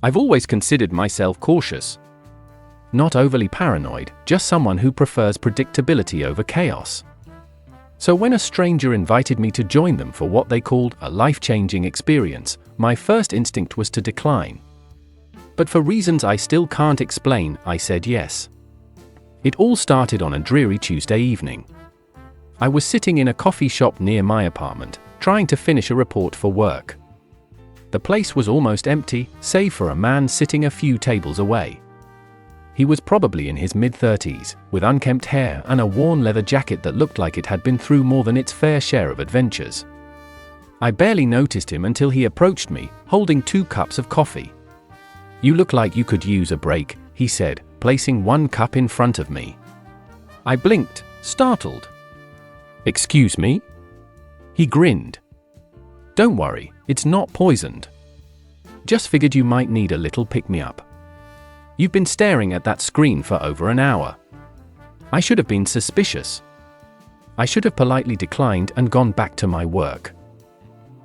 I've always considered myself cautious. Not overly paranoid, just someone who prefers predictability over chaos. So when a stranger invited me to join them for what they called a life-changing experience, my first instinct was to decline. But for reasons I still can't explain, I said yes. It all started on a dreary Tuesday evening. I was sitting in a coffee shop near my apartment, trying to finish a report for work. The place was almost empty, save for a man sitting a few tables away. He was probably in his mid-30s, with unkempt hair and a worn leather jacket that looked like it had been through more than its fair share of adventures. I barely noticed him until he approached me, holding 2 cups of coffee. "You look like you could use a break," he said, placing 1 cup in front of me. I blinked, startled. "Excuse me?" He grinned. "Don't worry, it's not poisoned. Just figured you might need a little pick-me-up. You've been staring at that screen for over an hour." I should have been suspicious. I should have politely declined and gone back to my work.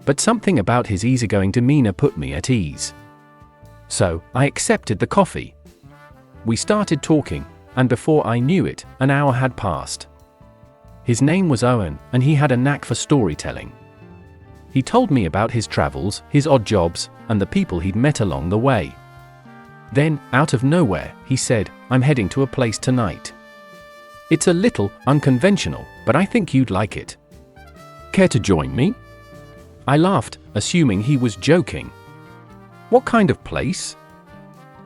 But something about his easygoing demeanor put me at ease. So, I accepted the coffee. We started talking, and before I knew it, an hour had passed. His name was Owen, and he had a knack for storytelling. He told me about his travels, his odd jobs, and the people he'd met along the way. Then, out of nowhere, he said, "I'm heading to a place tonight. It's a little unconventional, but I think you'd like it. Care to join me?" I laughed, assuming he was joking. "What kind of place?"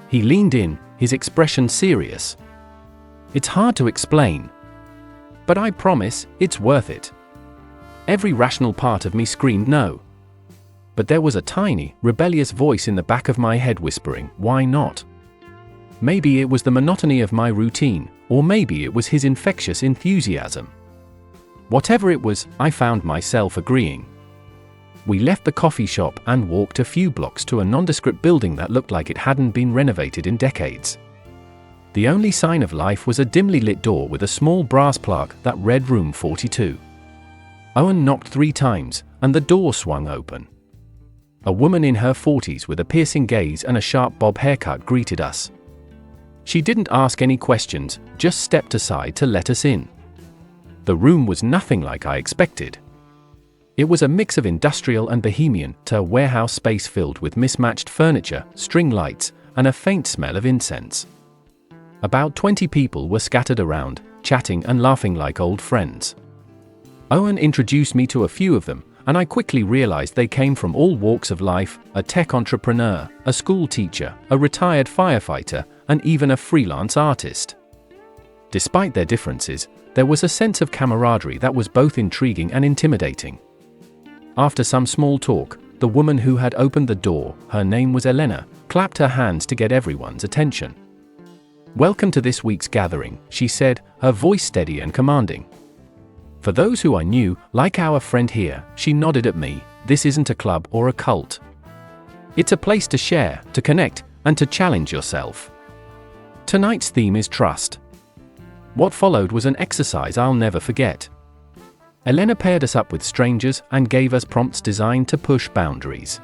He leaned in, his expression serious. "It's hard to explain. But I promise, it's worth it." Every rational part of me screamed no. But there was a tiny, rebellious voice in the back of my head whispering, "Why not?" Maybe it was the monotony of my routine, or maybe it was his infectious enthusiasm. Whatever it was, I found myself agreeing. We left the coffee shop and walked a few blocks to a nondescript building that looked like it hadn't been renovated in decades. The only sign of life was a dimly lit door with a small brass plaque that read Room 42. Owen knocked 3 times, and the door swung open. A woman in her 40s with a piercing gaze and a sharp bob haircut greeted us. She didn't ask any questions, just stepped aside to let us in. The room was nothing like I expected. It was a mix of industrial and bohemian, to warehouse space filled with mismatched furniture, string lights, and a faint smell of incense. About 20 people were scattered around, chatting and laughing like old friends. Owen introduced me to a few of them, and I quickly realized they came from all walks of life: a tech entrepreneur, a school teacher, a retired firefighter, and even a freelance artist. Despite their differences, there was a sense of camaraderie that was both intriguing and intimidating. After some small talk, the woman who had opened the door, her name was Elena, clapped her hands to get everyone's attention. "Welcome to this week's gathering," she said, her voice steady and commanding. For those who I knew, like our friend here, she nodded at me. "This isn't a club or a cult. It's a place to share, to connect, and to challenge yourself. Tonight's theme is trust." What followed was an exercise I'll never forget. Elena paired us up with strangers and gave us prompts designed to push boundaries.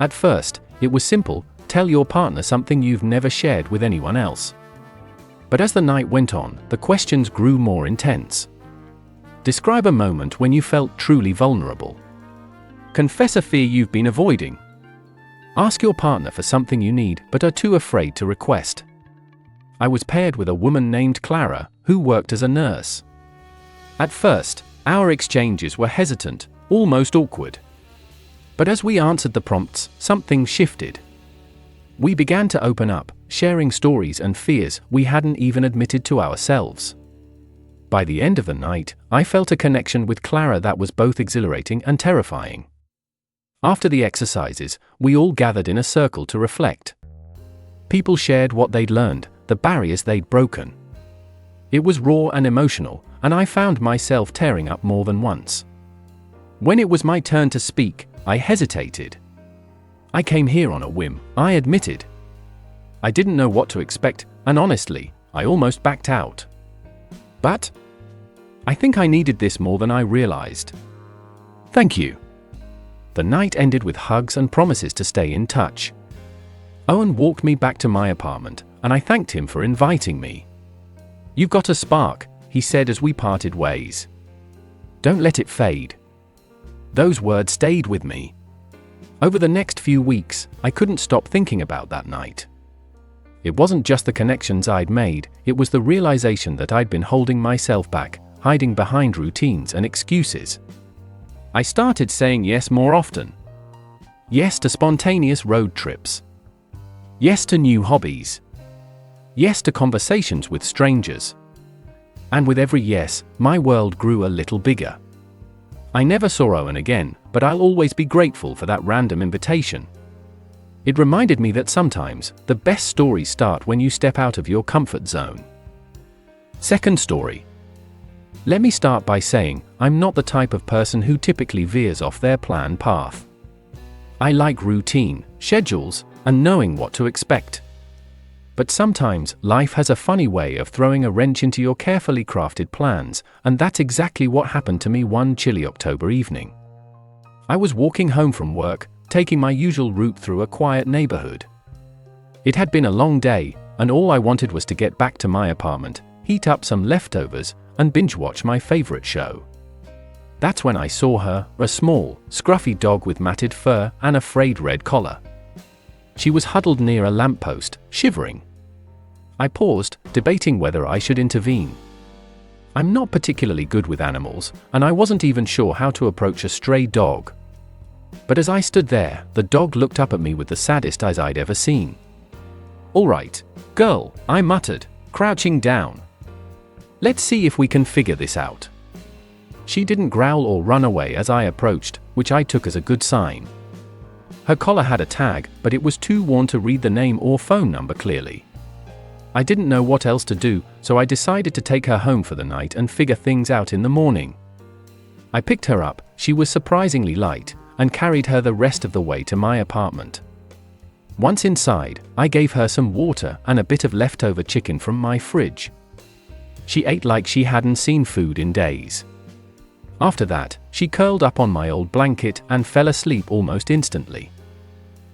At first, it was simple: tell your partner something you've never shared with anyone else. But as the night went on, the questions grew more intense. Describe a moment when you felt truly vulnerable. Confess a fear you've been avoiding. Ask your partner for something you need but are too afraid to request. I was paired with a woman named Clara, who worked as a nurse. At first, our exchanges were hesitant, almost awkward. But as we answered the prompts, something shifted. We began to open up, sharing stories and fears we hadn't even admitted to ourselves. By the end of the night, I felt a connection with Clara that was both exhilarating and terrifying. After the exercises, we all gathered in a circle to reflect. People shared what they'd learned, the barriers they'd broken. It was raw and emotional, and I found myself tearing up more than once. When it was my turn to speak, I hesitated. I came here on a whim, I admitted. I didn't know what to expect, and honestly, I almost backed out. But I think I needed this more than I realized. Thank you. The night ended with hugs and promises to stay in touch. Owen walked me back to my apartment, and I thanked him for inviting me. "You've got a spark," he said as we parted ways. "Don't let it fade." Those words stayed with me. Over the next few weeks, I couldn't stop thinking about that night. It wasn't just the connections I'd made, it was the realization that I'd been holding myself back, hiding behind routines and excuses. I started saying yes more often. Yes to spontaneous road trips. Yes to new hobbies. Yes to conversations with strangers. And with every yes, my world grew a little bigger. I never saw Owen again, but I'll always be grateful for that random invitation. It reminded me that sometimes, the best stories start when you step out of your comfort zone. Second story. Let me start by saying, I'm not the type of person who typically veers off their planned path. I like routine, schedules, and knowing what to expect. But sometimes, life has a funny way of throwing a wrench into your carefully crafted plans, and that's exactly what happened to me one chilly October evening. I was walking home from work, taking my usual route through a quiet neighborhood. It had been a long day, and all I wanted was to get back to my apartment, heat up some leftovers, and binge-watch my favorite show. That's when I saw her, a small, scruffy dog with matted fur and a frayed red collar. She was huddled near a lamppost, shivering. I paused, debating whether I should intervene. I'm not particularly good with animals, and I wasn't even sure how to approach a stray dog. But as I stood there, the dog looked up at me with the saddest eyes I'd ever seen. "All right, girl," I muttered, crouching down. "Let's see if we can figure this out." She didn't growl or run away as I approached, which I took as a good sign. Her collar had a tag, but it was too worn to read the name or phone number clearly. I didn't know what else to do, so I decided to take her home for the night and figure things out in the morning. I picked her up, she was surprisingly light, and carried her the rest of the way to my apartment. Once inside, I gave her some water and a bit of leftover chicken from my fridge. She ate like she hadn't seen food in days. After that, she curled up on my old blanket and fell asleep almost instantly.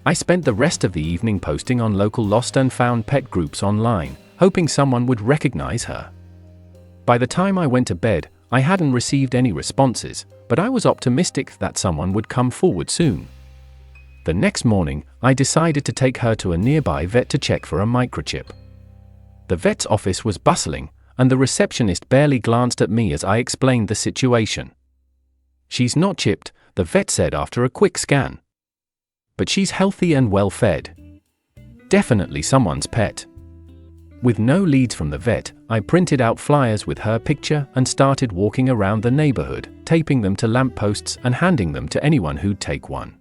I spent the rest of the evening posting on local lost and found pet groups online, hoping someone would recognize her. By the time I went to bed, I hadn't received any responses, but I was optimistic that someone would come forward soon. The next morning, I decided to take her to a nearby vet to check for a microchip. The vet's office was bustling, and the receptionist barely glanced at me as I explained the situation. "She's not chipped," the vet said after a quick scan. "But she's healthy and well-fed. Definitely someone's pet." With no leads from the vet, I printed out flyers with her picture and started walking around the neighborhood, taping them to lampposts and handing them to anyone who'd take one.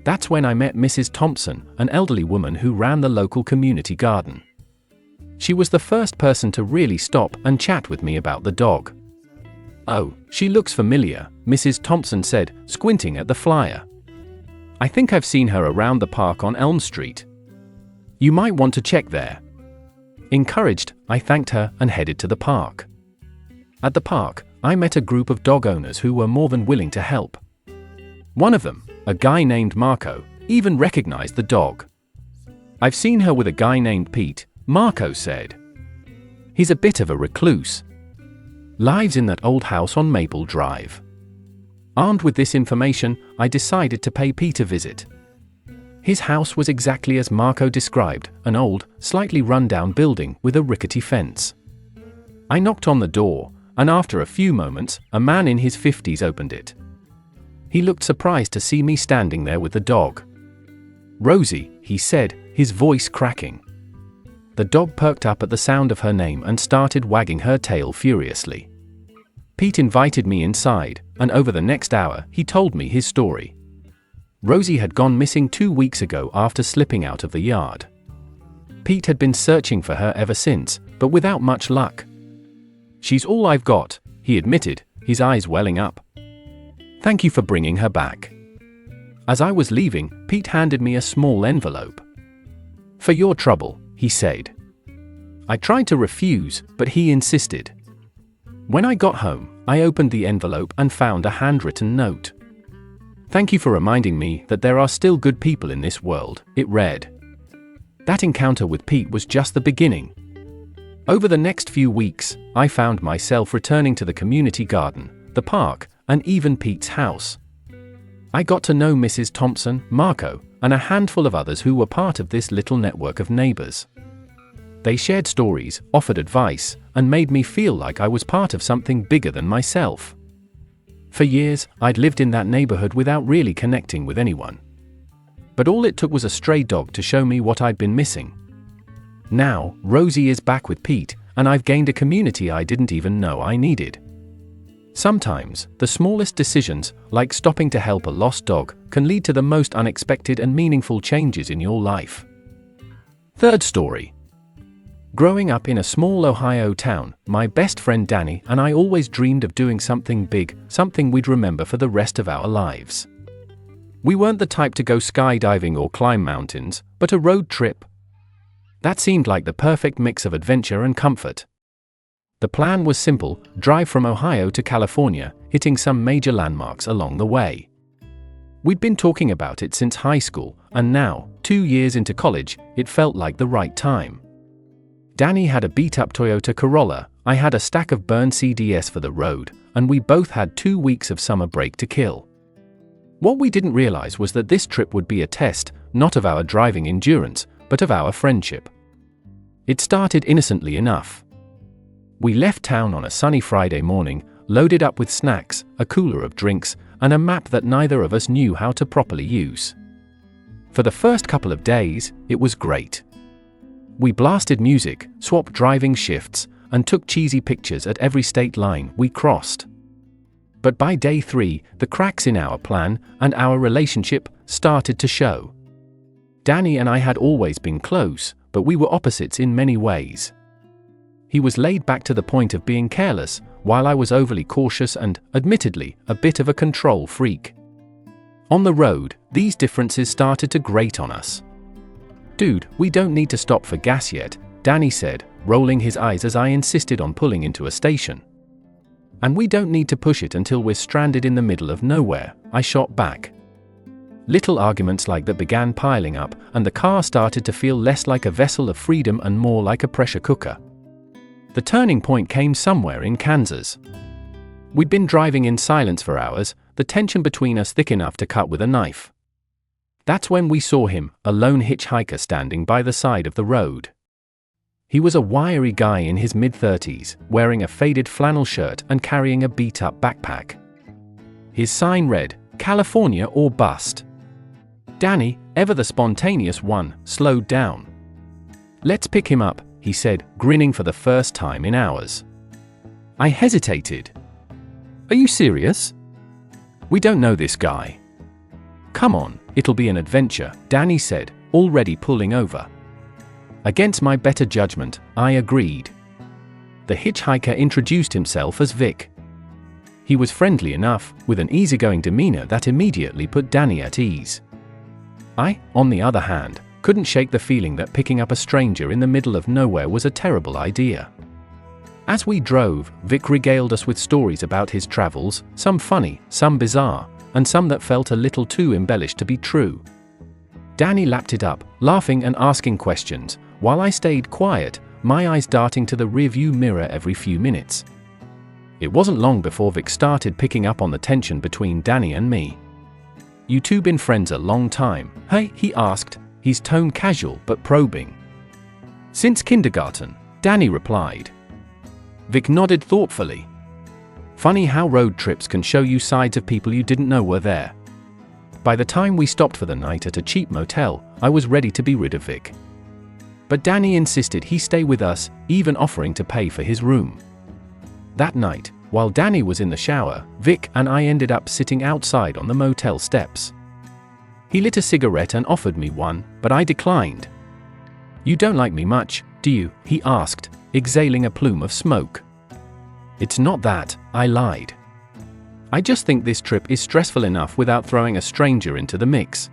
That's when I met Mrs. Thompson, an elderly woman who ran the local community garden. She was the first person to really stop and chat with me about the dog. "Oh, she looks familiar," Mrs. Thompson said, squinting at the flyer. "I think I've seen her around the park on Elm Street. You might want to check there." Encouraged, I thanked her and headed to the park. At the park, I met a group of dog owners who were more than willing to help. One of them, a guy named Marco, even recognized the dog. "I've seen her with a guy named Pete," Marco said. "He's a bit of a recluse. Lives in that old house on Maple Drive." Armed with this information, I decided to pay Pete a visit. His house was exactly as Marco described, an old, slightly run-down building with a rickety fence. I knocked on the door, and after a few moments, a man in his 50s opened it. He looked surprised to see me standing there with the dog. "Rosie," he said, his voice cracking. The dog perked up at the sound of her name and started wagging her tail furiously. Pete invited me inside, and over the next hour, he told me his story. Rosie had gone missing 2 weeks ago after slipping out of the yard. Pete had been searching for her ever since, but without much luck. "She's all I've got," he admitted, his eyes welling up. "Thank you for bringing her back." As I was leaving, Pete handed me a small envelope. "For your trouble," he said. I tried to refuse, but he insisted. When I got home, I opened the envelope and found a handwritten note. "Thank you for reminding me that there are still good people in this world," it read. That encounter with Pete was just the beginning. Over the next few weeks, I found myself returning to the community garden, the park, and even Pete's house. I got to know Mrs. Thompson, Marco, and a handful of others who were part of this little network of neighbors. They shared stories, offered advice, and made me feel like I was part of something bigger than myself. For years, I'd lived in that neighborhood without really connecting with anyone. But all it took was a stray dog to show me what I'd been missing. Now, Rosie is back with Pete, and I've gained a community I didn't even know I needed. Sometimes, the smallest decisions, like stopping to help a lost dog, can lead to the most unexpected and meaningful changes in your life. Third story. Growing up in a small Ohio town, my best friend Danny and I always dreamed of doing something big, something we'd remember for the rest of our lives. We weren't the type to go skydiving or climb mountains, but a road trip. That seemed like the perfect mix of adventure and comfort. The plan was simple: drive from Ohio to California, hitting some major landmarks along the way. We'd been talking about it since high school, and now, 2 years into college, it felt like the right time. Danny had a beat-up Toyota Corolla, I had a stack of burned CDs for the road, and we both had 2 weeks of summer break to kill. What we didn't realize was that this trip would be a test, not of our driving endurance, but of our friendship. It started innocently enough. We left town on a sunny Friday morning, loaded up with snacks, a cooler of drinks, and a map that neither of us knew how to properly use. For the first couple of days, it was great. We blasted music, swapped driving shifts, and took cheesy pictures at every state line we crossed. But by day 3, the cracks in our plan and our relationship started to show. Danny and I had always been close, but we were opposites in many ways. He was laid back to the point of being careless, while I was overly cautious and, admittedly, a bit of a control freak. On the road, these differences started to grate on us. "Dude, we don't need to stop for gas yet," Danny said, rolling his eyes as I insisted on pulling into a station. "And we don't need to push it until we're stranded in the middle of nowhere," I shot back. Little arguments like that began piling up, and the car started to feel less like a vessel of freedom and more like a pressure cooker. The turning point came somewhere in Kansas. We'd been driving in silence for hours, the tension between us thick enough to cut with a knife. That's when we saw him, a lone hitchhiker standing by the side of the road. He was a wiry guy in his mid-30s, wearing a faded flannel shirt and carrying a beat-up backpack. His sign read, "California or bust." Danny, ever the spontaneous one, slowed down. "Let's pick him up," he said, grinning for the first time in hours. I hesitated. "Are you serious? We don't know this guy." "Come on, it'll be an adventure," Danny said, already pulling over. Against my better judgment, I agreed. The hitchhiker introduced himself as Vic. He was friendly enough, with an easygoing demeanor that immediately put Danny at ease. I, on the other hand, couldn't shake the feeling that picking up a stranger in the middle of nowhere was a terrible idea. As we drove, Vic regaled us with stories about his travels, some funny, some bizarre, and some that felt a little too embellished to be true. Danny lapped it up, laughing and asking questions, while I stayed quiet, my eyes darting to the rearview mirror every few minutes. It wasn't long before Vic started picking up on the tension between Danny and me. "You two been friends a long time, hey?" he asked, his tone casual but probing. "Since kindergarten," Danny replied. Vic nodded thoughtfully. Funny how road trips can show you sides of people you didn't know were there. By the time we stopped for the night at a cheap motel, I was ready to be rid of Vic. But Danny insisted he stay with us, even offering to pay for his room. That night, while Danny was in the shower, Vic and I ended up sitting outside on the motel steps. He lit a cigarette and offered me one, but I declined. "You don't like me much, do you?" he asked, exhaling a plume of smoke. "It's not that," I lied. "I just think this trip is stressful enough without throwing a stranger into the mix."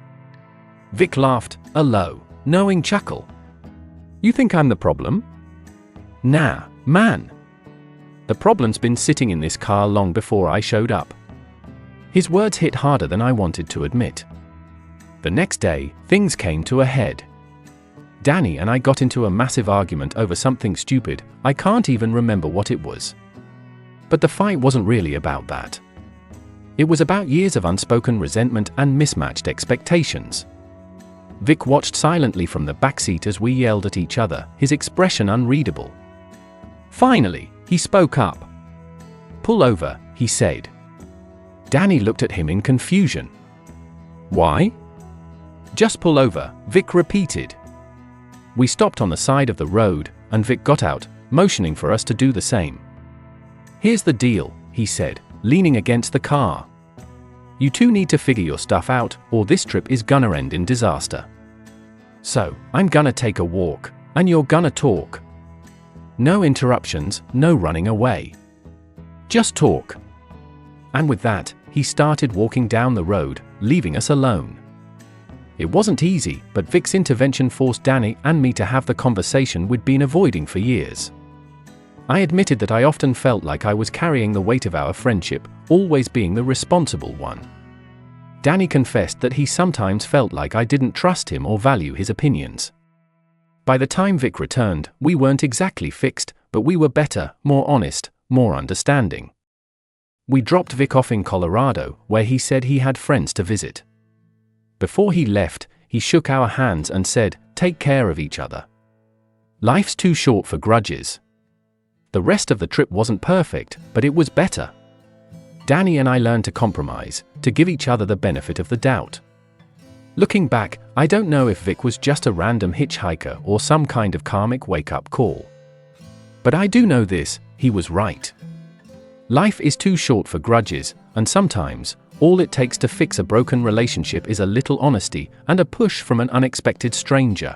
Vic laughed, a low, knowing chuckle. "You think I'm the problem?" "Nah, man. The problem's been sitting in this car long before I showed up." His words hit harder than I wanted to admit. The next day, things came to a head. Danny and I got into a massive argument over something stupid. I can't even remember what it was. But the fight wasn't really about that. It was about years of unspoken resentment and mismatched expectations. Vic watched silently from the backseat as we yelled at each other, his expression unreadable. Finally, he spoke up. "Pull over," he said. Danny looked at him in confusion. "Why?" "Just pull over," Vic repeated. We stopped on the side of the road, and Vic got out, motioning for us to do the same. "Here's the deal," he said, leaning against the car. "You two need to figure your stuff out, or this trip is gonna end in disaster. So, I'm gonna take a walk, and you're gonna talk. No interruptions, no running away. Just talk." And with that, he started walking down the road, leaving us alone. It wasn't easy, but Vic's intervention forced Danny and me to have the conversation we'd been avoiding for years. I admitted that I often felt like I was carrying the weight of our friendship, always being the responsible one. Danny confessed that he sometimes felt like I didn't trust him or value his opinions. By the time Vic returned, we weren't exactly fixed, but we were better, more honest, more understanding. We dropped Vic off in Colorado, where he said he had friends to visit. Before he left, he shook our hands and said, "Take care of each other. Life's too short for grudges." The rest of the trip wasn't perfect, but it was better. Danny and I learned to compromise, to give each other the benefit of the doubt. Looking back, I don't know if Vic was just a random hitchhiker or some kind of karmic wake-up call. But I do know this, he was right. Life is too short for grudges, and sometimes, all it takes to fix a broken relationship is a little honesty and a push from an unexpected stranger.